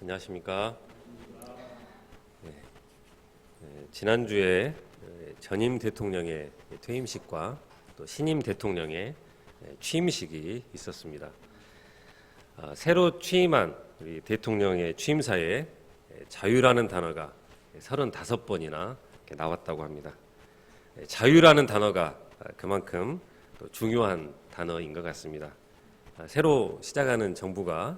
안녕하십니까. 지난주에 전임 대통령의 퇴임식과 또 신임 대통령의 취임식이 있었습니다. 새로 취임한 우리 대통령의 취임사에 자유라는 단어가 35번이나 나왔다고 합니다. 자유라는 단어가 그만큼 또 중요한 단어인 것 같습니다. 새로 시작하는 정부가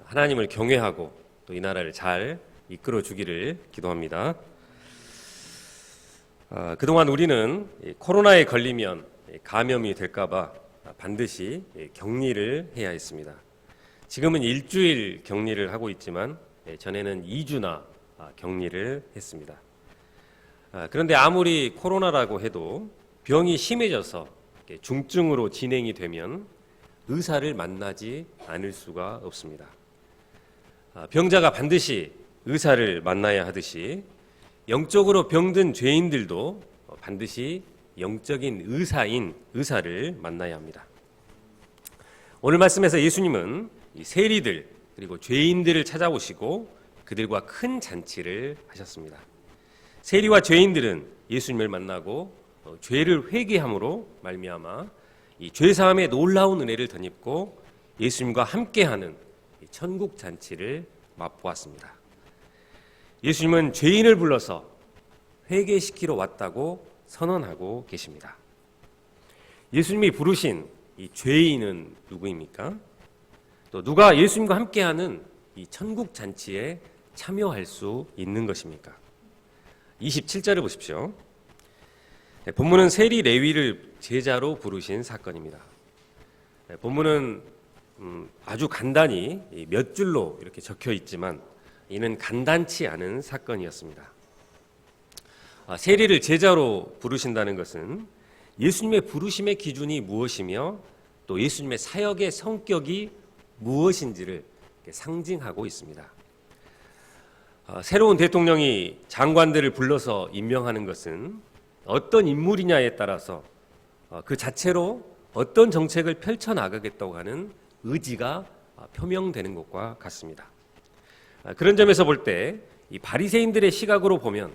하나님을 경외하고 또 이 나라를 잘 이끌어 주기를 기도합니다. 그동안 우리는 코로나에 걸리면 감염이 될까봐 반드시 격리를 해야 했습니다. 지금은 일주일 격리를 하고 있지만 전에는 2주나 격리를 했습니다. 그런데 아무리 코로나라고 해도 병이 심해져서 중증으로 진행이 되면 의사를 만나지 않을 수가 없습니다. 병자가 반드시 의사를 만나야 하듯이 영적으로 병든 죄인들도 반드시 영적인 의사를 만나야 합니다. 오늘 말씀에서 예수님은 이 세리들 그리고 죄인들을 찾아오시고 그들과 큰 잔치를 하셨습니다. 세리와 죄인들은 예수님을 만나고 죄를 회개함으로 말미암아 이 죄사함의 놀라운 은혜를 덧입고 예수님과 함께하는 천국 잔치를 맛보았습니다. 예수님은 죄인을 불러서 회개시키러 왔다고 선언하고 계십니다. 예수님이 부르신 이 죄인은 누구입니까? 또 누가 예수님과 함께하는 이 천국 잔치에 참여할 수 있는 것입니까? 27절을 보십시오. 본문은 세리 레위를 제자로 부르신 사건입니다. 본문은 아주 간단히 몇 줄로 이렇게 적혀 있지만 이는 간단치 않은 사건이었습니다. 세리를 제자로 부르신다는 것은 예수님의 부르심의 기준이 무엇이며 또 예수님의 사역의 성격이 무엇인지를 상징하고 있습니다. 새로운 대통령이 장관들을 불러서 임명하는 것은 어떤 인물이냐에 따라서 그 자체로 어떤 정책을 펼쳐나가겠다고 하는 의지가 표명되는 것과 같습니다. 그런 점에서 볼 때 이 바리새인들의 시각으로 보면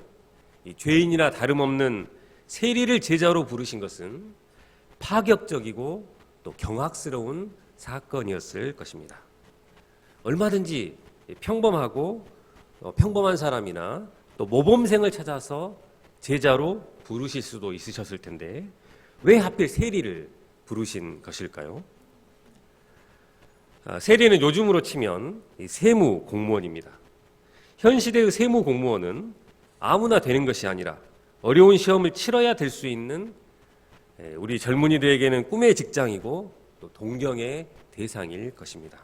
이 죄인이나 다름없는 세리를 제자로 부르신 것은 파격적이고 또 경악스러운 사건이었을 것입니다. 얼마든지 평범하고 평범한 사람이나 또 모범생을 찾아서 제자로 부르실 수도 있으셨을 텐데 왜 하필 세리를 부르신 것일까요? 세리는 요즘으로 치면 세무 공무원입니다. 현 시대의 세무 공무원은 아무나 되는 것이 아니라 어려운 시험을 치러야 될 수 있는 우리 젊은이들에게는 꿈의 직장이고 또 동경의 대상일 것입니다.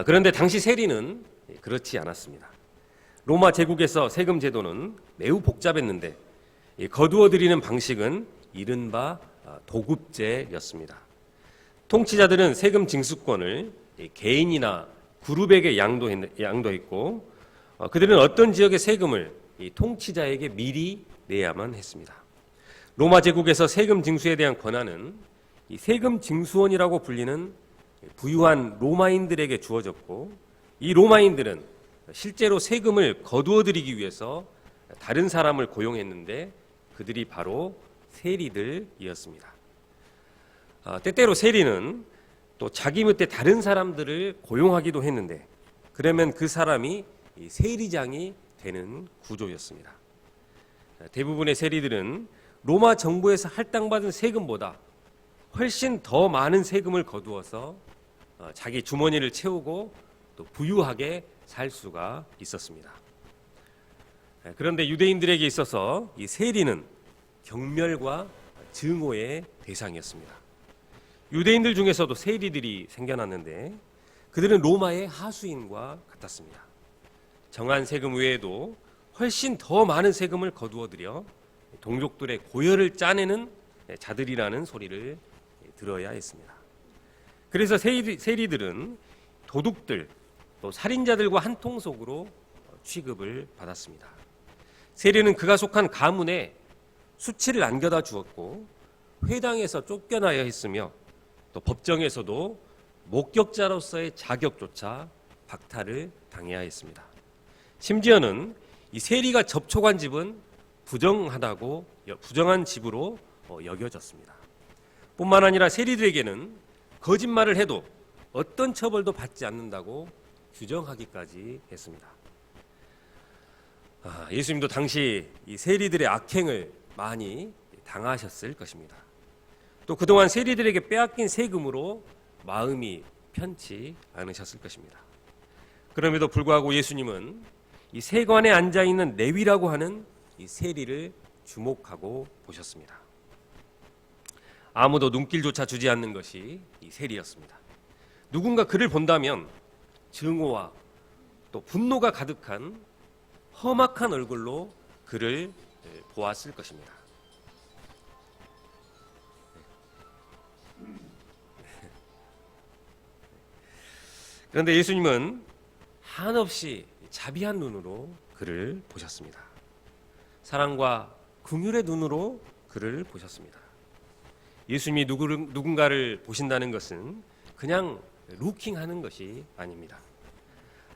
그런데 당시 세리는 그렇지 않았습니다. 로마 제국에서 세금 제도는 매우 복잡했는데 거두어 들이는 방식은 이른바 도급제였습니다. 통치자들은 세금 징수권을 개인이나 그룹에게 양도했고 그들은 어떤 지역의 세금을 통치자에게 미리 내야만 했습니다. 로마 제국에서 세금 징수에 대한 권한은 세금 징수원이라고 불리는 부유한 로마인들에게 주어졌고 이 로마인들은 실제로 세금을 거두어 들이기 위해서 다른 사람을 고용했는데 그들이 바로 세리들이었습니다. 때때로 세리는 또 자기 밑에 다른 사람들을 고용하기도 했는데 그러면 그 사람이 세리장이 되는 구조였습니다. 대부분의 세리들은 로마 정부에서 할당받은 세금보다 훨씬 더 많은 세금을 거두어서 자기 주머니를 채우고 또 부유하게 살 수가 있었습니다. 그런데 유대인들에게 있어서 이 세리는 경멸과 증오의 대상이었습니다. 유대인들 중에서도 세리들이 생겨났는데 그들은 로마의 하수인과 같았습니다. 정한 세금 외에도 훨씬 더 많은 세금을 거두어 들여 동족들의 고열을 짜내는 자들이라는 소리를 들어야 했습니다. 그래서 세리들은 도둑들 또 살인자들과 한 통속으로 취급을 받았습니다. 세리는 그가 속한 가문에 수치를 안겨다 주었고 회당에서 쫓겨나야 했으며 또 법정에서도 목격자로서의 자격조차 박탈을 당해야 했습니다. 심지어는 이 세리가 접촉한 집은 부정한 집으로 여겨졌습니다. 뿐만 아니라 세리들에게는 거짓말을 해도 어떤 처벌도 받지 않는다고 규정하기까지 했습니다. 예수님도 당시 이 세리들의 악행을 많이 당하셨을 것입니다. 또 그동안 세리들에게 빼앗긴 세금으로 마음이 편치 않으셨을 것입니다. 그럼에도 불구하고 예수님은 이 세관에 앉아있는 레위라고 하는 이 세리를 주목하고 보셨습니다. 아무도 눈길조차 주지 않는 것이 이 세리였습니다. 누군가 그를 본다면 증오와 또 분노가 가득한 험악한 얼굴로 그를 보았을 것입니다. 그런데 예수님은 한없이 자비한 눈으로 그를 보셨습니다. 사랑과 긍휼의 눈으로 그를 보셨습니다. 예수님이 누군가를 보신다는 것은 그냥 루킹하는 것이 아닙니다.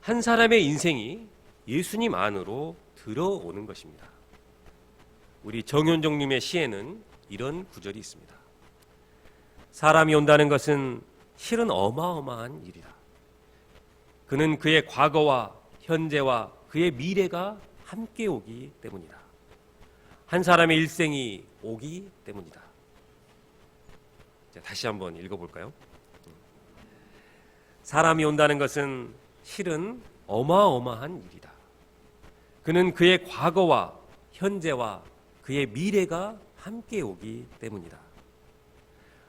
한 사람의 인생이 예수님 안으로 들어오는 것입니다. 우리 정현종님의 시에는 이런 구절이 있습니다. 사람이 온다는 것은 실은 어마어마한 일이다. 그는 그의 과거와 현재와 그의 미래가 함께 오기 때문이다. 한 사람의 일생이 오기 때문이다. 자, 다시 한번 읽어볼까요? 사람이 온다는 것은 실은 어마어마한 일이다. 그는 그의 과거와 현재와 그의 미래가 함께 오기 때문이다.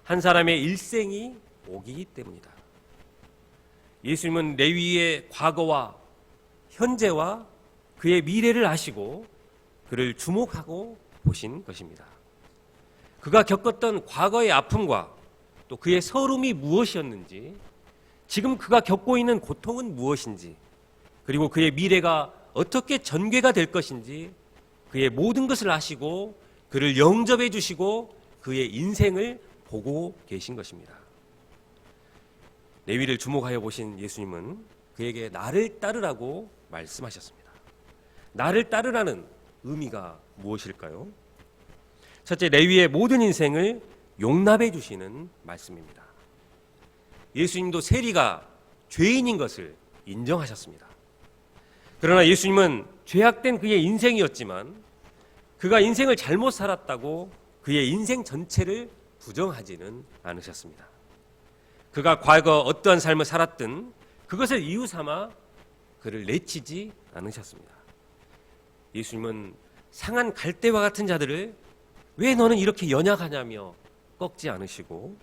한 사람의 일생이 오기 때문이다. 예수님은 레위의 과거와 현재와 그의 미래를 아시고 그를 주목하고 보신 것입니다. 그가 겪었던 과거의 아픔과 또 그의 서름이 무엇이었는지, 지금 그가 겪고 있는 고통은 무엇인지, 그리고 그의 미래가 어떻게 전개가 될 것인지 그의 모든 것을 아시고 그를 영접해 주시고 그의 인생을 보고 계신 것입니다. 레위를 주목하여 보신 예수님은 그에게 나를 따르라고 말씀하셨습니다. 나를 따르라는 의미가 무엇일까요? 첫째, 레위의 모든 인생을 용납해 주시는 말씀입니다. 예수님도 세리가 죄인인 것을 인정하셨습니다. 그러나 예수님은 죄악된 그의 인생이었지만 그가 인생을 잘못 살았다고 그의 인생 전체를 부정하지는 않으셨습니다. 그가 과거 어떠한 삶을 살았든 그것을 이유 삼아 그를 내치지 않으셨습니다. 예수님은 상한 갈대와 같은 자들을 왜 너는 이렇게 연약하냐며 꺾지 않으시고,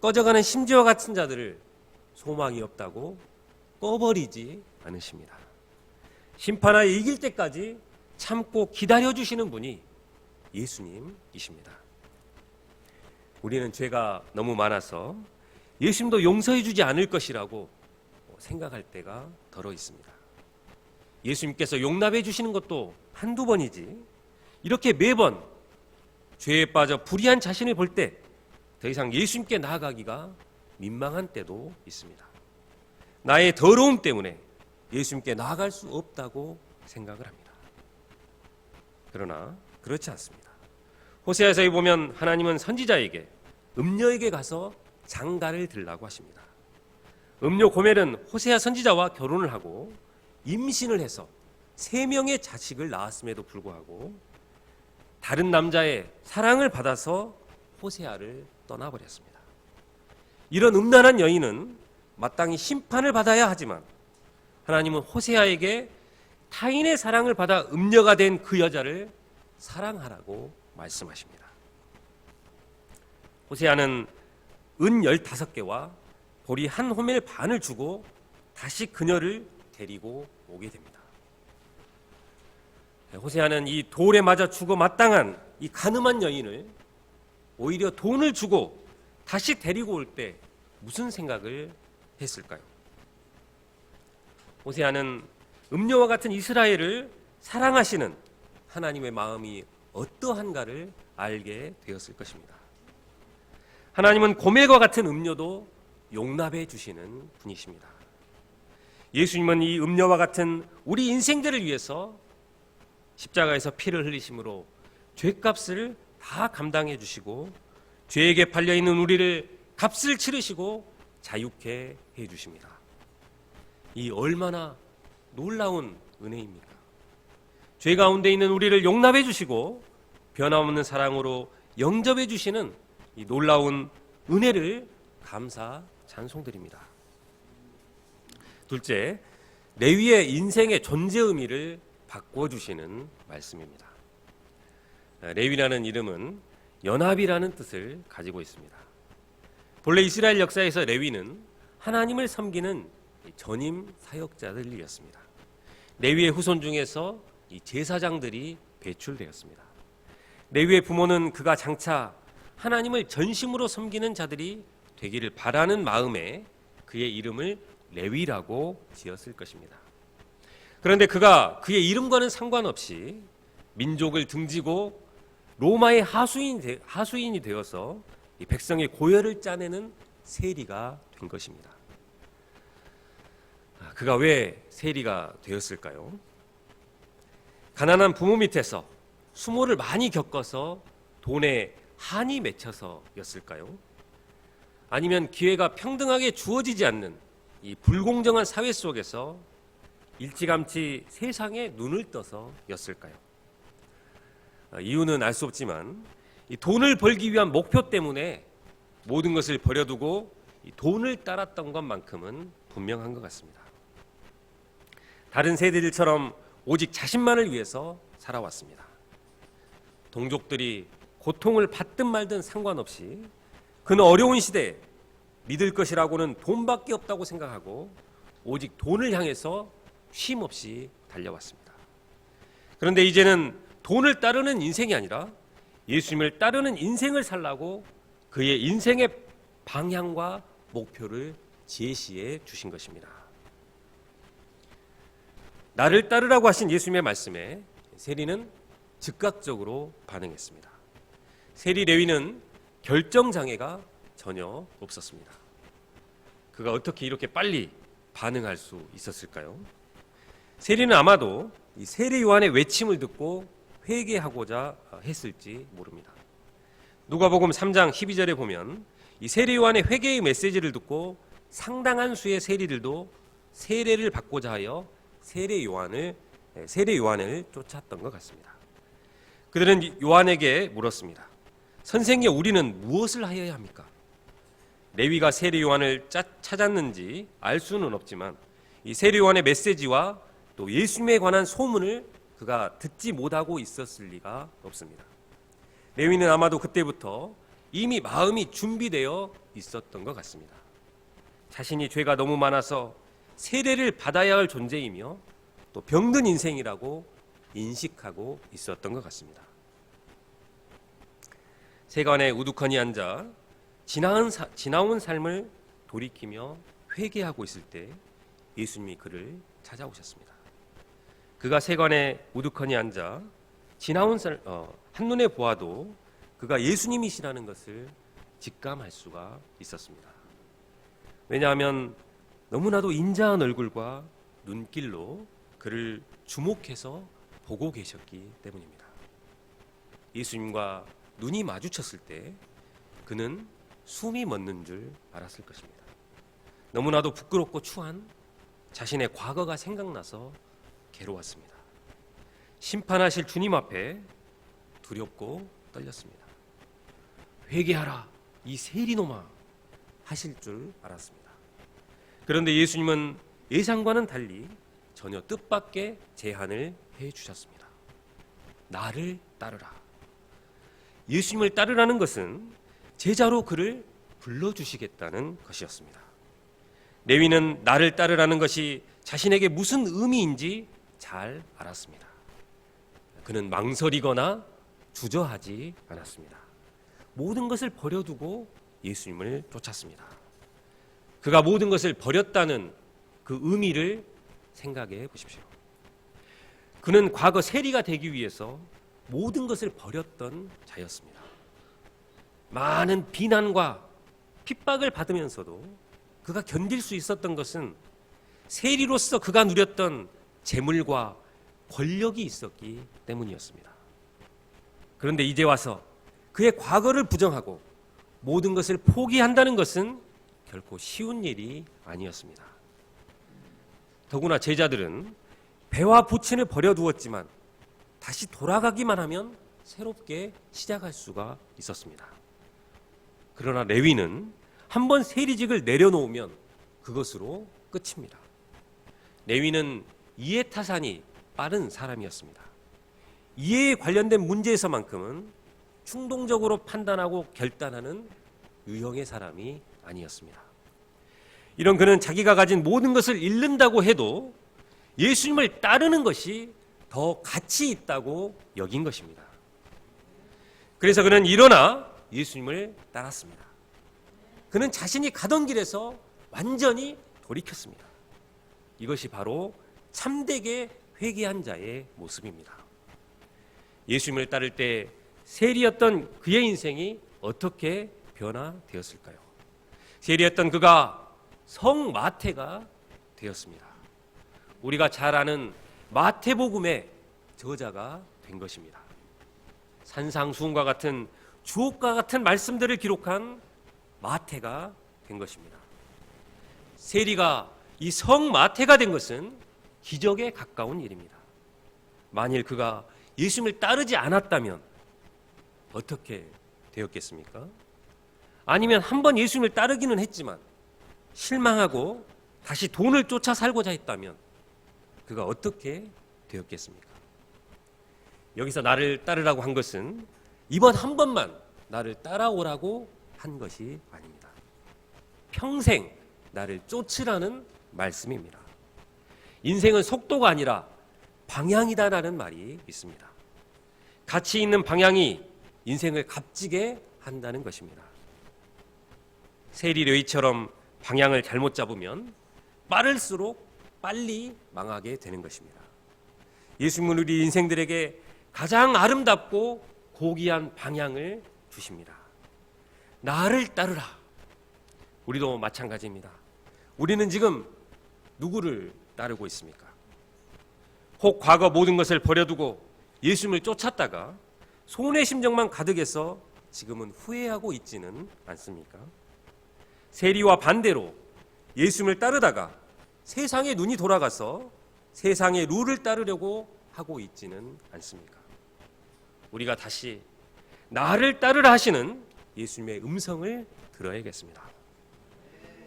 꺼져가는 심지와 같은 자들을 소망이 없다고 꺼버리지 않으십니다. 심판하여 이길 때까지 참고 기다려주시는 분이 예수님이십니다. 우리는 죄가 너무 많아서 예수님도 용서해 주지 않을 것이라고 생각할 때가 덜어 있습니다. 예수님께서 용납해 주시는 것도 한두 번이지, 이렇게 매번 죄에 빠져 불의한 자신을 볼 때 더 이상 예수님께 나아가기가 민망한 때도 있습니다. 나의 더러움 때문에 예수님께 나아갈 수 없다고 생각을 합니다. 그러나 그렇지 않습니다. 호세아서에 보면 하나님은 선지자에게 음녀에게 가서 장가를 들라고 하십니다. 음녀 고멜은 호세아 선지자와 결혼을 하고 임신을 해서 3명의 자식을 낳았음에도 불구하고 다른 남자의 사랑을 받아서 호세아를 떠나버렸습니다. 이런 음란한 여인은 마땅히 심판을 받아야 하지만 하나님은 호세아에게 타인의 사랑을 받아 음녀가 된 그 여자를 사랑하라고 말씀하십니다. 호세아는 은 15개와 보리 1호멜 반을 주고 다시 그녀를 데리고 오게 됩니다. 호세아는 이 돌에 맞아 죽어 마땅한 이 간음한 여인을 오히려 돈을 주고 다시 데리고 올 때 무슨 생각을 했을까요? 호세아는 음녀와 같은 이스라엘을 사랑하시는 하나님의 마음이 어떠한가를 알게 되었을 것입니다. 하나님은 고멜과 같은 음녀도 용납해 주시는 분이십니다. 예수님은 이 음녀와 같은 우리 인생들을 위해서 십자가에서 피를 흘리심으로 죄값을 다 감당해 주시고 죄에게 팔려있는 우리를 값을 치르시고 자유케 해 주십니다. 이 얼마나 놀라운 은혜입니까? 죄 가운데 있는 우리를 용납해 주시고 변함없는 사랑으로 영접해 주시는 이 놀라운 은혜를 감사 찬송드립니다. 둘째, 레위의 인생의 존재 의미를 바꿔주시는 말씀입니다. 레위라는 이름은 연합이라는 뜻을 가지고 있습니다. 본래 이스라엘 역사에서 레위는 하나님을 섬기는 전임 사역자들이었습니다. 레위의 후손 중에서 이 제사장들이 배출되었습니다. 레위의 부모는 그가 장차 하나님을 전심으로 섬기는 자들이 되기를 바라는 마음에 그의 이름을 레위라고 지었을 것입니다. 그런데 그가 그의 이름과는 상관없이 민족을 등지고 로마의 하수인이 되어서 이 백성의 고열을 짜내는 세리가 된 것입니다. 그가 왜 세리가 되었을까요? 가난한 부모 밑에서 수모를 많이 겪어서 돈에 한이 맺혀서였을까요? 아니면 기회가 평등하게 주어지지 않는 이 불공정한 사회 속에서 일찌감치 세상에 눈을 떠서였을까요? 이유는 알 수 없지만 이 돈을 벌기 위한 목표 때문에 모든 것을 버려두고 이 돈을 따랐던 것만큼은 분명한 것 같습니다. 다른 세대들처럼 오직 자신만을 위해서 살아왔습니다. 동족들이 고통을 받든 말든 상관없이 그는 어려운 시대에 믿을 것이라고는 돈밖에 없다고 생각하고 오직 돈을 향해서 쉼없이 달려왔습니다. 그런데 이제는 돈을 따르는 인생이 아니라 예수님을 따르는 인생을 살라고 그의 인생의 방향과 목표를 제시해 주신 것입니다. 나를 따르라고 하신 예수님의 말씀에 세리는 즉각적으로 반응했습니다. 세리 레위는 결정장애가 전혀 없었습니다. 그가 어떻게 이렇게 빨리 반응할 수 있었을까요? 세리는 아마도 이 세례 요한의 외침을 듣고 회개하고자 했을지 모릅니다. 누가복음 3장 12절에 보면 이 세례 요한의 회개의 메시지를 듣고 상당한 수의 세리들도 세례를 받고자 하여 세례 요한을 쫓았던 것 같습니다. 그들은 요한에게 물었습니다. 선생님, 우리는 무엇을 하여야 합니까? 레위가 세례 요한을 찾았는지 알 수는 없지만 이 세례 요한의 메시지와 또 예수님에 관한 소문을 그가 듣지 못하고 있었을 리가 없습니다. 레위는 아마도 그때부터 이미 마음이 준비되어 있었던 것 같습니다. 자신이 죄가 너무 많아서 세례를 받아야 할 존재이며 또 병든 인생이라고 인식하고 있었던 것 같습니다. 세관에 우두커니 앉아 지나온 삶을 돌이키며 회개하고 있을 때 예수님이 그를 찾아오셨습니다. 그가 세관에 우두커니 앉아 한눈에 보아도 그가 예수님이시라는 것을 직감할 수가 있었습니다. 왜냐하면 너무나도 인자한 얼굴과 눈길로 그를 주목해서 보고 계셨기 때문입니다. 예수님과 눈이 마주쳤을 때 그는 숨이 멎는 줄 알았을 것입니다. 너무나도 부끄럽고 추한 자신의 과거가 생각나서 괴로웠습니다. 심판하실 주님 앞에 두렵고 떨렸습니다. 회개하라 이 세리놈아 하실 줄 알았습니다. 그런데 예수님은 예상과는 달리 전혀 뜻밖의 제안을 해주셨습니다. 나를 따르라. 예수님을 따르라는 것은 제자로 그를 불러주시겠다는 것이었습니다. 레위는 나를 따르라는 것이 자신에게 무슨 의미인지 잘 알았습니다. 그는 망설이거나 주저하지 않았습니다. 모든 것을 버려두고 예수님을 쫓았습니다. 그가 모든 것을 버렸다는 그 의미를 생각해 보십시오. 그는 과거 세리가 되기 위해서 모든 것을 버렸던 자였습니다. 많은 비난과 핍박을 받으면서도 그가 견딜 수 있었던 것은 세리로서 그가 누렸던 재물과 권력이 있었기 때문이었습니다. 그런데 이제 와서 그의 과거를 부정하고 모든 것을 포기한다는 것은 결코 쉬운 일이 아니었습니다. 더구나 제자들은 배와 부친을 버려두었지만 다시 돌아가기만 하면 새롭게 시작할 수가 있었습니다. 그러나 레위는 한번 세리직을 내려놓으면 그것으로 끝입니다. 레위는 이해타산이 빠른 사람이었습니다. 이해에 관련된 문제에서만큼은 충동적으로 판단하고 결단하는 유형의 사람이 아니었습니다. 이런 그는 자기가 가진 모든 것을 잃는다고 해도 예수님을 따르는 것이 더 가치 있다고 여긴 것입니다. 그래서 그는 일어나 예수님을 따랐습니다. 그는 자신이 가던 길에서 완전히 돌이켰습니다. 이것이 바로 참되게 회개한 자의 모습입니다. 예수님을 따를 때 세리였던 그의 인생이 어떻게 변화되었을까요? 세리였던 그가 성 마태가 되었습니다. 우리가 잘 아는 마태복음의 저자가 된 것입니다. 산상수훈과 같은 주옥과 같은 말씀들을 기록한 마태가 된 것입니다. 세리가 이 성 마태가 된 것은 기적에 가까운 일입니다. 만일 그가 예수님을 따르지 않았다면 어떻게 되었겠습니까? 아니면 한번 예수님을 따르기는 했지만 실망하고 다시 돈을 쫓아 살고자 했다면 그가 어떻게 되었겠습니까? 여기서 나를 따르라고 한 것은 이번 한 번만 나를 따라오라고 한 것이 아닙니다. 평생 나를 쫓으라는 말씀입니다. 인생은 속도가 아니라 방향이다라는 말이 있습니다. 가치 있는 방향이 인생을 값지게 한다는 것입니다. 세리 레위처럼 방향을 잘못 잡으면 빠를수록 빨리 망하게 되는 것입니다. 예수님은 우리 인생들에게 가장 아름답고 고귀한 방향을 주십니다. 나를 따르라. 우리도 마찬가지입니다. 우리는 지금 누구를 따르고 있습니까? 혹 과거 모든 것을 버려두고 예수님을 쫓았다가 손해의 심정만 가득해서 지금은 후회하고 있지는 않습니까? 세리와 반대로 예수님을 따르다가 세상의 눈이 돌아가서 세상의 룰을 따르려고 하고 있지는 않습니까? 우리가 다시 나를 따르라 하시는 예수님의 음성을 들어야겠습니다.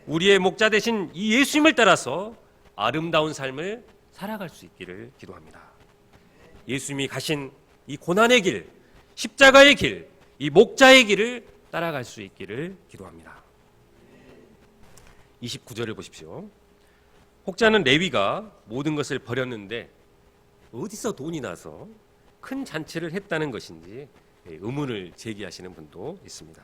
우리의 목자 되신 이 예수님을 따라서 아름다운 삶을 살아갈 수 있기를 기도합니다. 예수님이 가신 이 고난의 길, 십자가의 길, 이 목자의 길을 따라갈 수 있기를 기도합니다. 29절을 보십시오. 혹자는 레위가 모든 것을 버렸는데 어디서 돈이 나서 큰 잔치를 했다는 것인지 의문을 제기하시는 분도 있습니다.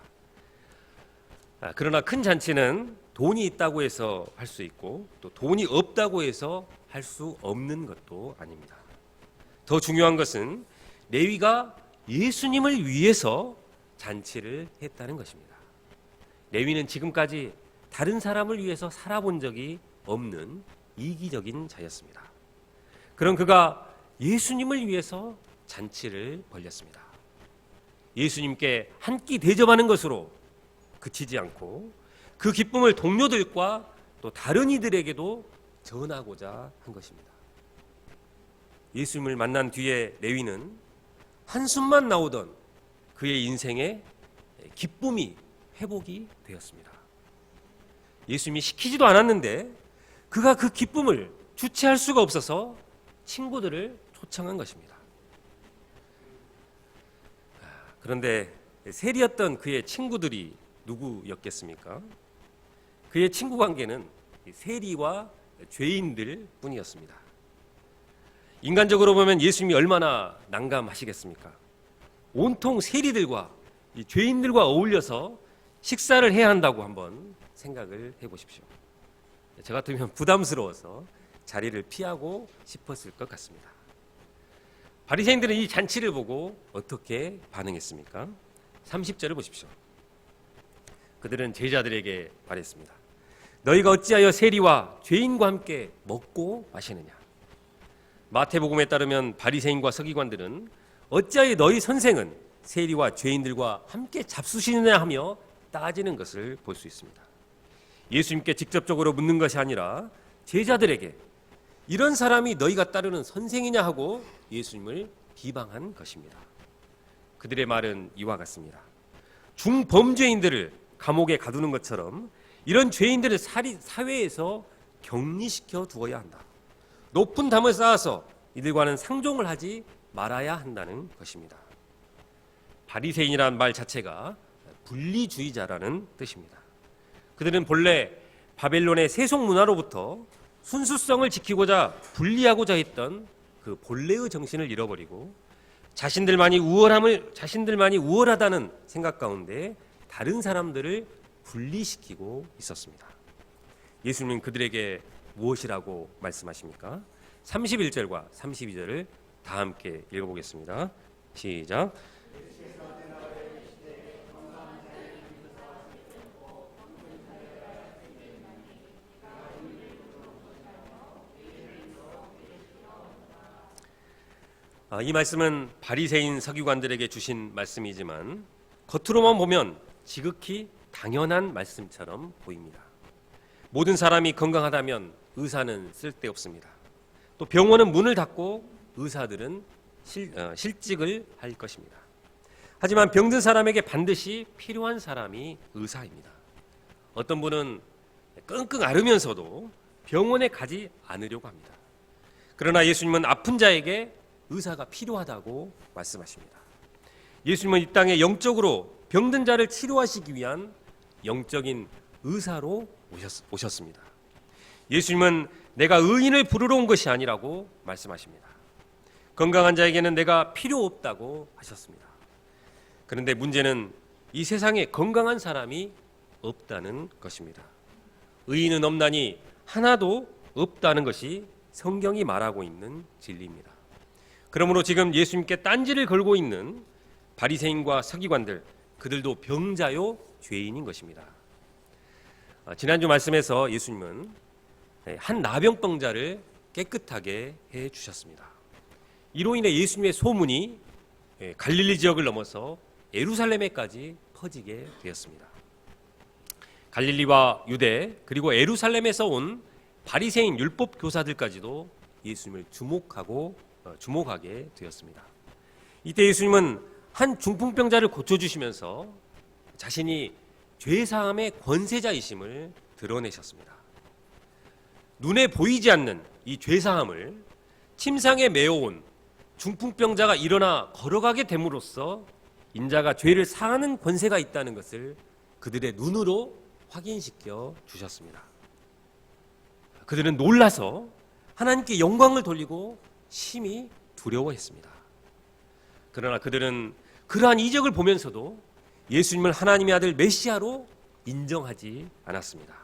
그러나 큰 잔치는 돈이 있다고 해서 할 수 있고 또 돈이 없다고 해서 할 수 없는 것도 아닙니다. 더 중요한 것은 레위가 예수님을 위해서 잔치를 했다는 것입니다. 레위는 지금까지 다른 사람을 위해서 살아본 적이 없는 이기적인 자였습니다. 그런 그가 예수님을 위해서 잔치를 벌였습니다. 예수님께 한 끼 대접하는 것으로 그치지 않고 그 기쁨을 동료들과 또 다른 이들에게도 전하고자 한 것입니다. 예수님을 만난 뒤에 레위는 한숨만 나오던 그의 인생의 기쁨이 회복이 되었습니다. 예수님이 시키지도 않았는데 그가 그 기쁨을 주체할 수가 없어서 친구들을 초청한 것입니다. 그런데 세리였던 그의 친구들이 누구였겠습니까? 그의 친구 관계는 세리와 죄인들 뿐이었습니다. 인간적으로 보면 예수님이 얼마나 난감하시겠습니까? 온통 세리들과 이 죄인들과 어울려서 식사를 해야 한다고 한번 생각을 해보십시오. 저 같으면 부담스러워서 자리를 피하고 싶었을 것 같습니다. 바리새인들은 이 잔치를 보고 어떻게 반응했습니까? 30절을 보십시오. 그들은 제자들에게 말했습니다. 너희가 어찌하여 세리와 죄인과 함께 먹고 마시느냐. 마태복음에 따르면 바리새인과 서기관들은 어찌하여 너희 선생은 세리와 죄인들과 함께 잡수시느냐 하며 따지는 것을 볼 수 있습니다. 예수님께 직접적으로 묻는 것이 아니라 제자들에게 이런 사람이 너희가 따르는 선생이냐 하고 예수님을 비방한 것입니다. 그들의 말은 이와 같습니다. 중범죄인들을 감옥에 가두는 것처럼 이런 죄인들을 사회에서 격리시켜 두어야 한다. 높은 담을 쌓아서 이들과는 상종을 하지 말아야 한다는 것입니다. 바리새인이라는 말 자체가 분리주의자라는 뜻입니다. 그들은 본래 바벨론의 세속 문화로부터 순수성을 지키고자 분리하고자 했던 그 본래의 정신을 잃어버리고 자신들만이 우월하다는 생각 가운데 다른 사람들을 분리시키고 있었습니다. 예수님은 그들에게 무엇이라고 말씀하십니까? 31절과 32절을 다 함께 읽어보겠습니다. 시작. 이 말씀은 바리새인 서기관들에게 주신 말씀이지만 겉으로만 보면 지극히 당연한 말씀처럼 보입니다. 모든 사람이 건강하다면 의사는 쓸데없습니다. 또 병원은 문을 닫고 의사들은 실직을 할 것입니다. 하지만 병든 사람에게 반드시 필요한 사람이 의사입니다. 어떤 분은 끙끙 앓으면서도 병원에 가지 않으려고 합니다. 그러나 예수님은 아픈 자에게 의사가 필요하다고 말씀하십니다. 예수님은 이 땅에 영적으로 병든 자를 치료하시기 위한 영적인 의사로 오셨습니다. 예수님은 내가 의인을 부르러 온 것이 아니라고 말씀하십니다. 건강한 자에게는 내가 필요 없다고 하셨습니다. 그런데 문제는 이 세상에 건강한 사람이 없다는 것입니다. 의인은 없나니 하나도 없다는 것이 성경이 말하고 있는 진리입니다. 그러므로 지금 예수님께 딴지를 걸고 있는 바리새인과 서기관들, 그들도 병자요 죄인인 것입니다. 지난주 말씀에서 예수님은 한 나병병자를 깨끗하게 해 주셨습니다. 이로 인해 예수님의 소문이 갈릴리 지역을 넘어서 예루살렘에까지 퍼지게 되었습니다. 갈릴리와 유대 그리고 예루살렘에서 온 바리새인 율법 교사들까지도 예수님을 주목하게 되었습니다. 이때 예수님은 한 중풍병자를 고쳐주시면서 자신이 죄사함의 권세자이심을 드러내셨습니다. 눈에 보이지 않는 이 죄사함을 침상에 메어온 중풍병자가 일어나 걸어가게 됨으로써 인자가 죄를 사하는 권세가 있다는 것을 그들의 눈으로 확인시켜 주셨습니다. 그들은 놀라서 하나님께 영광을 돌리고 심히 두려워했습니다. 그러나 그들은 그러한 이적을 보면서도 예수님을 하나님의 아들 메시아로 인정하지 않았습니다.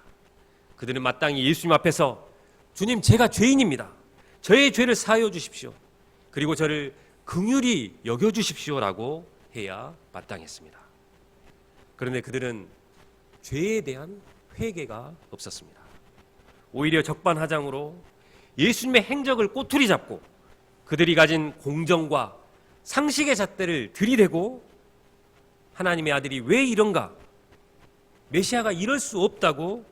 그들은 마땅히 예수님 앞에서 주님, 제가 죄인입니다. 저의 죄를 사하여 주십시오. 그리고 저를 긍휼히 여겨 주십시오라고 해야 마땅했습니다. 그런데 그들은 죄에 대한 회개가 없었습니다. 오히려 적반하장으로 예수님의 행적을 꼬투리 잡고 그들이 가진 공정과 상식의 잣대를 들이대고 하나님의 아들이 왜 이런가? 메시아가 이럴 수 없다고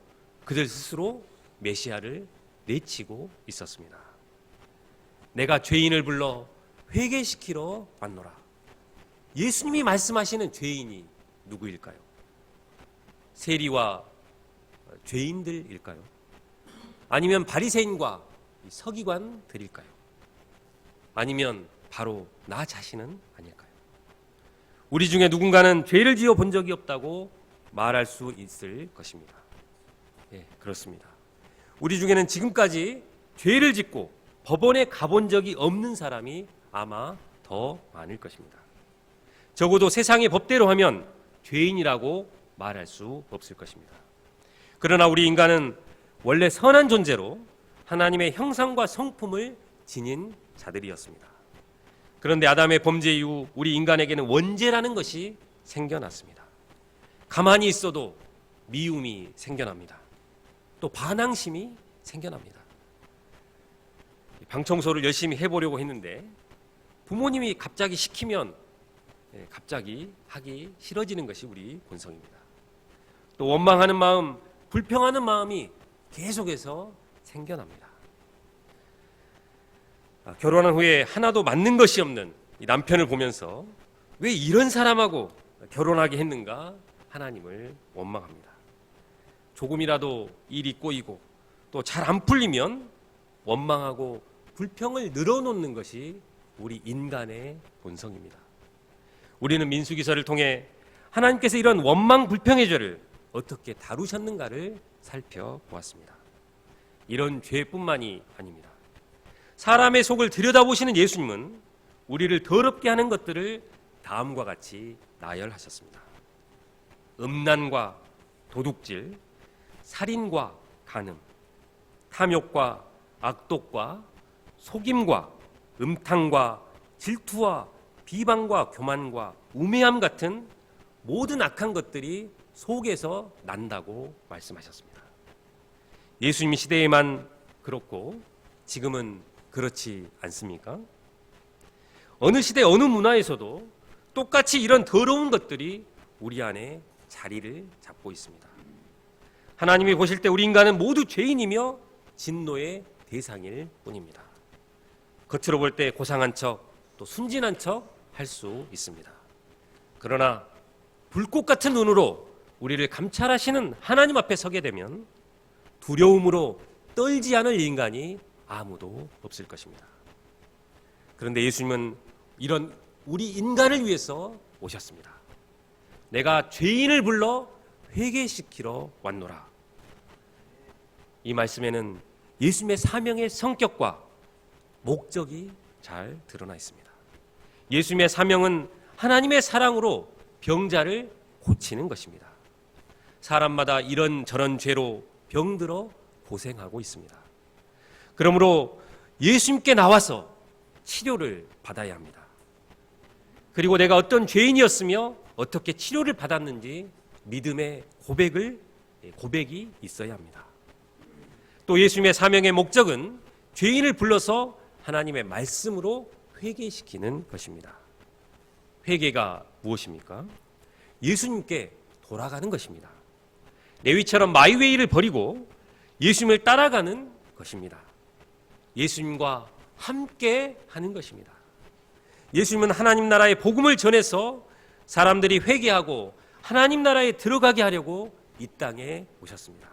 그들 스스로 메시아를 내치고 있었습니다. 내가 죄인을 불러 회개시키러 왔노라. 예수님이 말씀하시는 죄인이 누구일까요? 세리와 죄인들일까요? 아니면 바리새인과 서기관들일까요? 아니면 바로 나 자신은 아닐까요? 우리 중에 누군가는 죄를 지어 본 적이 없다고 말할 수 있을 것입니다. 예, 그렇습니다. 우리 중에는 지금까지 죄를 짓고 법원에 가본 적이 없는 사람이 아마 더 많을 것입니다. 적어도 세상의 법대로 하면 죄인이라고 말할 수 없을 것입니다. 그러나 우리 인간은 원래 선한 존재로 하나님의 형상과 성품을 지닌 자들이었습니다. 그런데 아담의 범죄 이후 우리 인간에게는 원죄라는 것이 생겨났습니다. 가만히 있어도 미움이 생겨납니다. 또 반항심이 생겨납니다. 방 청소를 열심히 해보려고 했는데 부모님이 갑자기 시키면 갑자기 하기 싫어지는 것이 우리 본성입니다. 또 원망하는 마음, 불평하는 마음이 계속해서 생겨납니다. 결혼한 후에 하나도 맞는 것이 없는 이 남편을 보면서 왜 이런 사람하고 결혼하게 했는가 하나님을 원망합니다. 조금이라도 일이 꼬이고 또 잘 안 풀리면 원망하고 불평을 늘어놓는 것이 우리 인간의 본성입니다. 우리는 민수기서를 통해 하나님께서 이런 원망 불평의 죄를 어떻게 다루셨는가를 살펴보았습니다. 이런 죄뿐만이 아닙니다. 사람의 속을 들여다보시는 예수님은 우리를 더럽게 하는 것들을 다음과 같이 나열하셨습니다. 음란과 도둑질, 살인과 간음, 탐욕과 악독과 속임과 음탕과 질투와 비방과 교만과 우매함 같은 모든 악한 것들이 속에서 난다고 말씀하셨습니다. 예수님 시대에만 그렇고 지금은 그렇지 않습니까? 어느 시대 어느 문화에서도 똑같이 이런 더러운 것들이 우리 안에 자리를 잡고 있습니다. 하나님이 보실 때 우리 인간은 모두 죄인이며 진노의 대상일 뿐입니다. 겉으로 볼 때 고상한 척, 또 순진한 척 할 수 있습니다. 그러나 불꽃 같은 눈으로 우리를 감찰하시는 하나님 앞에 서게 되면 두려움으로 떨지 않을 인간이 아무도 없을 것입니다. 그런데 예수님은 이런 우리 인간을 위해서 오셨습니다. 내가 죄인을 불러 회개시키러 왔노라. 이 말씀에는 예수님의 사명의 성격과 목적이 잘 드러나 있습니다. 예수님의 사명은 하나님의 사랑으로 병자를 고치는 것입니다. 사람마다 이런저런 죄로 병들어 고생하고 있습니다. 그러므로 예수님께 나와서 치료를 받아야 합니다. 그리고 내가 어떤 죄인이었으며 어떻게 치료를 받았는지 믿음의 고백이 있어야 합니다. 또 예수님의 사명의 목적은 죄인을 불러서 하나님의 말씀으로 회개시키는 것입니다. 회개가 무엇입니까? 예수님께 돌아가는 것입니다. 레위처럼 마이웨이를 버리고 예수님을 따라가는 것입니다. 예수님과 함께 하는 것입니다. 예수님은 하나님 나라의 복음을 전해서 사람들이 회개하고 하나님 나라에 들어가게 하려고 이 땅에 오셨습니다.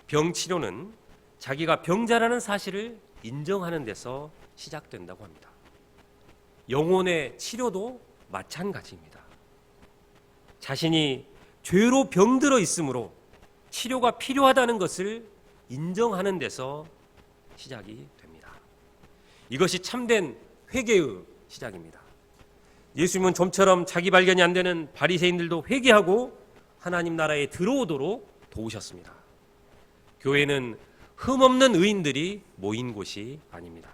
병치료는 자기가 병자라는 사실을 인정하는 데서 시작된다고 합니다. 영혼의 치료도 마찬가지입니다. 자신이 죄로 병들어 있으므로 치료가 필요하다는 것을 인정하는 데서 시작이 됩니다. 이것이 참된 회개의 시작입니다. 예수님은 좀처럼 자기 발견이 안 되는 바리새인들도 회개하고 하나님 나라에 들어오도록 도우셨습니다. 교회는 흠없는 의인들이 모인 곳이 아닙니다.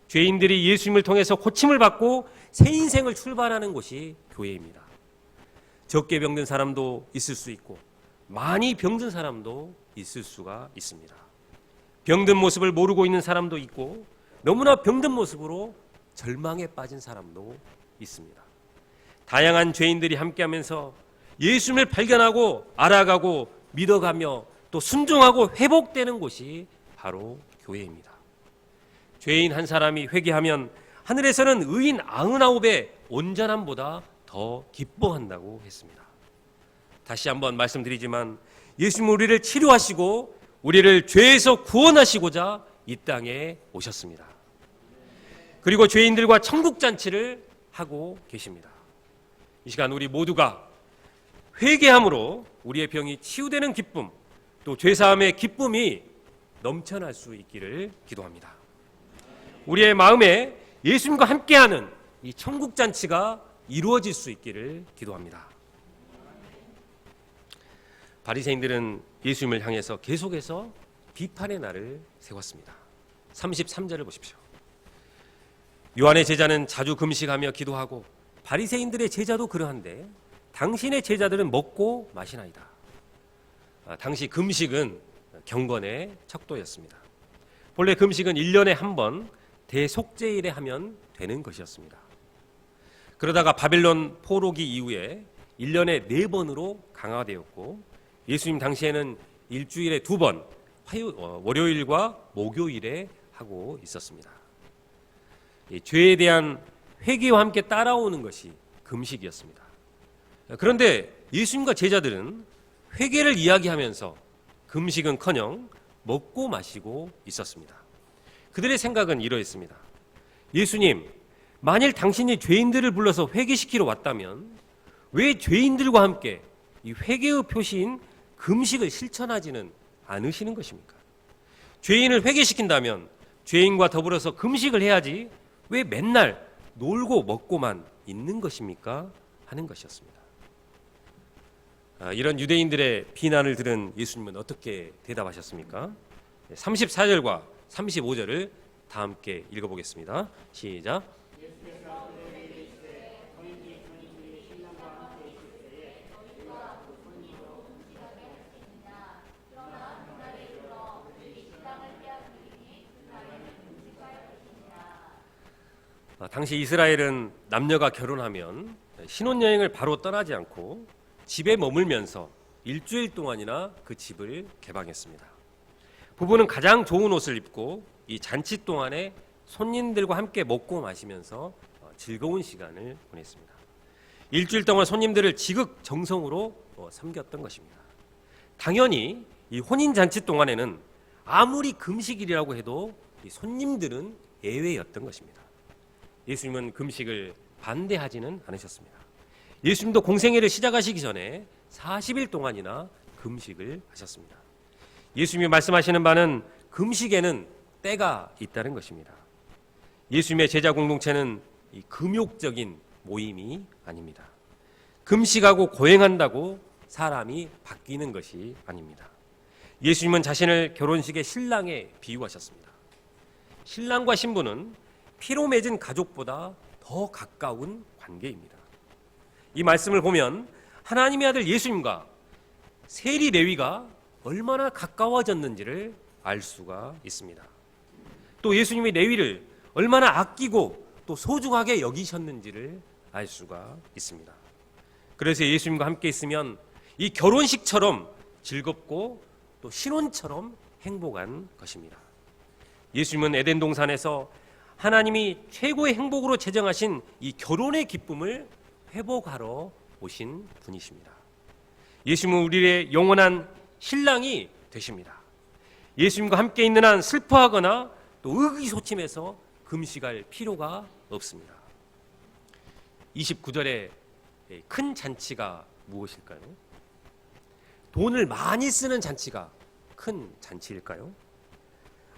죄인들이 예수님을 통해서 고침을 받고 새 인생을 출발하는 곳이 교회입니다. 적게 병든 사람도 있을 수 있고 많이 병든 사람도 있을 수가 있습니다. 병든 모습을 모르고 있는 사람도 있고 너무나 병든 모습으로 절망에 빠진 사람도 있습니다. 다양한 죄인들이 함께하면서 예수님을 발견하고 알아가고 믿어가며 또 순종하고 회복되는 곳이 바로 교회입니다. 죄인 한 사람이 회개하면 하늘에서는 의인 99의 온전함보다 더 기뻐한다고 했습니다. 다시 한번 말씀드리지만 예수님은 우리를 치료하시고 우리를 죄에서 구원하시고자 이 땅에 오셨습니다. 그리고 죄인들과 천국잔치를 하고 계십니다. 이 시간 우리 모두가 회개함으로 우리의 병이 치유되는 기쁨, 또 죄사함의 기쁨이 넘쳐날 수 있기를 기도합니다. 우리의 마음에 예수님과 함께하는 이 천국잔치가 이루어질 수 있기를 기도합니다. 바리새인들은 예수님을 향해서 계속해서 비판의 날을 세웠습니다. 33절을 보십시오. 요한의 제자는 자주 금식하며 기도하고 바리새인들의 제자도 그러한데 당신의 제자들은 먹고 마시나이다. 당시 금식은 경건의 척도였습니다. 본래 금식은 1년에 한 번 대속죄일에 하면 되는 것이었습니다. 그러다가 바벨론 포로기 이후에 1년에 4번으로 강화되었고 예수님 당시에는 일주일에 2번 월요일과 목요일에 하고 있었습니다. 죄에 대한 회개와 함께 따라오는 것이 금식이었습니다. 그런데 예수님과 제자들은 회개를 이야기하면서 금식은커녕 먹고 마시고 있었습니다. 그들의 생각은 이러했습니다. 예수님, 만일 당신이 죄인들을 불러서 회개시키러 왔다면 왜 죄인들과 함께 이 회개의 표시인 금식을 실천하지는 않으시는 것입니까? 죄인을 회개시킨다면 죄인과 더불어서 금식을 해야지 왜 맨날 놀고 먹고만 있는 것입니까? 하는 것이었습니다. 이런 유대인들의 비난을 들은 예수님은 어떻게 대답하셨습니까? 34절과 35절을 다 함께 읽어보겠습니다. 시작. 당시 이스라엘은 남녀가 결혼하면 신혼여행을 바로 떠나지 않고 집에 머물면서 일주일 동안이나 그 집을 개방했습니다. 부부는 가장 좋은 옷을 입고 이 잔치 동안에 손님들과 함께 먹고 마시면서 즐거운 시간을 보냈습니다. 일주일 동안 손님들을 지극정성으로 섬겼던 것입니다. 당연히 이 혼인잔치 동안에는 아무리 금식일이라고 해도 이 손님들은 예외였던 것입니다. 예수님은 금식을 반대하지는 않으셨습니다. 예수님도 공생애를 시작하시기 전에 40일 동안이나 금식을 하셨습니다. 예수님이 말씀하시는 바는 금식에는 때가 있다는 것입니다. 예수님의 제자 공동체는 이 금욕적인 모임이 아닙니다. 금식하고 고행한다고 사람이 바뀌는 것이 아닙니다. 예수님은 자신을 결혼식의 신랑에 비유하셨습니다. 신랑과 신부는 피로 맺은 가족보다 더 가까운 관계입니다. 이 말씀을 보면 하나님의 아들 예수님과 세리 레위가 얼마나 가까워졌는지를 알 수가 있습니다. 또 예수님이 레위를 얼마나 아끼고 또 소중하게 여기셨는지를 알 수가 있습니다. 그래서 예수님과 함께 있으면 이 결혼식처럼 즐겁고 또 신혼처럼 행복한 것입니다. 예수님은 에덴 동산에서 하나님이 최고의 행복으로 제정하신 이 결혼의 기쁨을 회복하러 오신 분이십니다. 예수님은 우리의 영원한 신랑이 되십니다. 예수님과 함께 있는 한 슬퍼하거나 또 의기소침해서 금식할 필요가 없습니다. 29절에 큰 잔치가 무엇일까요? 돈을 많이 쓰는 잔치가 큰 잔치일까요?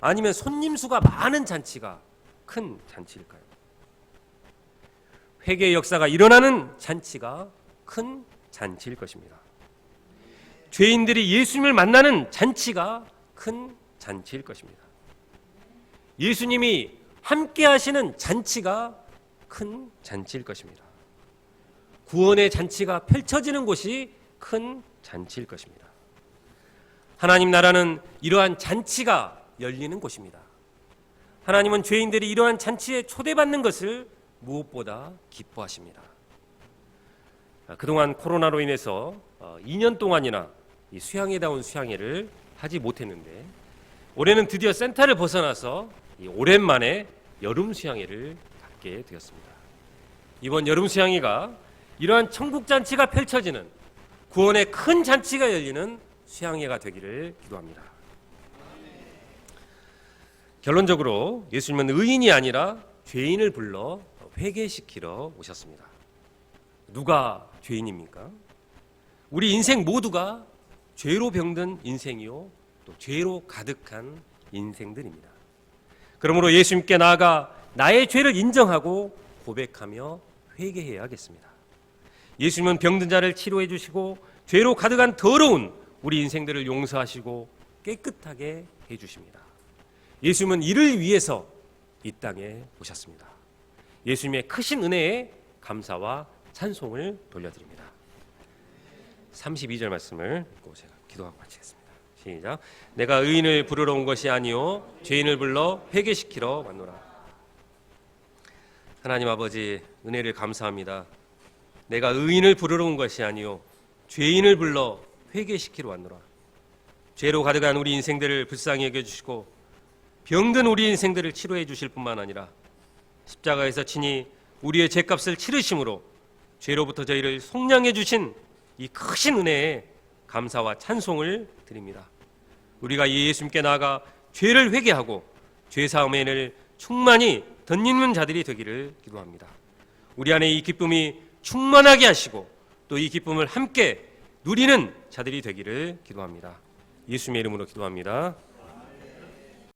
아니면 손님 수가 많은 잔치가 큰 잔치일까요? 회개의 역사가 일어나는 잔치가 큰 잔치일 것입니다. 죄인들이 예수님을 만나는 잔치가 큰 잔치일 것입니다. 예수님이 함께 하시는 잔치가 큰 잔치일 것입니다. 구원의 잔치가 펼쳐지는 곳이 큰 잔치일 것입니다. 하나님 나라는 이러한 잔치가 열리는 곳입니다. 하나님은 죄인들이 이러한 잔치에 초대받는 것을 무엇보다 기뻐하십니다. 그동안 코로나로 인해서 2년 동안이나 이 수양회다운 수양회를 하지 못했는데 올해는 드디어 센터를 벗어나서 오랜만에 여름 수양회를 갖게 되었습니다. 이번 여름 수양회가 이러한 천국 잔치가 펼쳐지는 구원의 큰 잔치가 열리는 수양회가 되기를 기도합니다. 결론적으로 예수님은 의인이 아니라 죄인을 불러 회개시키러 오셨습니다. 누가 죄인입니까? 우리 인생 모두가 죄로 병든 인생이요 또 죄로 가득한 인생들입니다. 그러므로 예수님께 나아가 나의 죄를 인정하고 고백하며 회개해야겠습니다. 예수님은 병든 자를 치료해 주시고 죄로 가득한 더러운 우리 인생들을 용서하시고 깨끗하게 해 주십니다. 예수님은 이를 위해서 이 땅에 오셨습니다. 예수님의 크신 은혜에 감사와 찬송을 돌려드립니다. 32절 말씀을 읽고 제가 기도하고 마치겠습니다. 시작. 내가 의인을 부르러 온 것이 아니요 죄인을 불러 회개시키러 왔노라. 하나님 아버지, 은혜를 감사합니다. 내가 의인을 부르러 온 것이 아니요 죄인을 불러 회개시키러 왔노라. 죄로 가득한 우리 인생들을 불쌍히 여겨주시고 병든 우리 인생들을 치료해 주실 뿐만 아니라 십자가에서 친히 우리의 죄값을 치르심으로 죄로부터 저희를 속량해 주신 이 크신 은혜에 감사와 찬송을 드립니다. 우리가 예수님께 나아가 죄를 회개하고 죄사함의 은혜를 충만히 덧입는 자들이 되기를 기도합니다. 우리 안에 이 기쁨이 충만하게 하시고 또 이 기쁨을 함께 누리는 자들이 되기를 기도합니다. 예수님의 이름으로 기도합니다.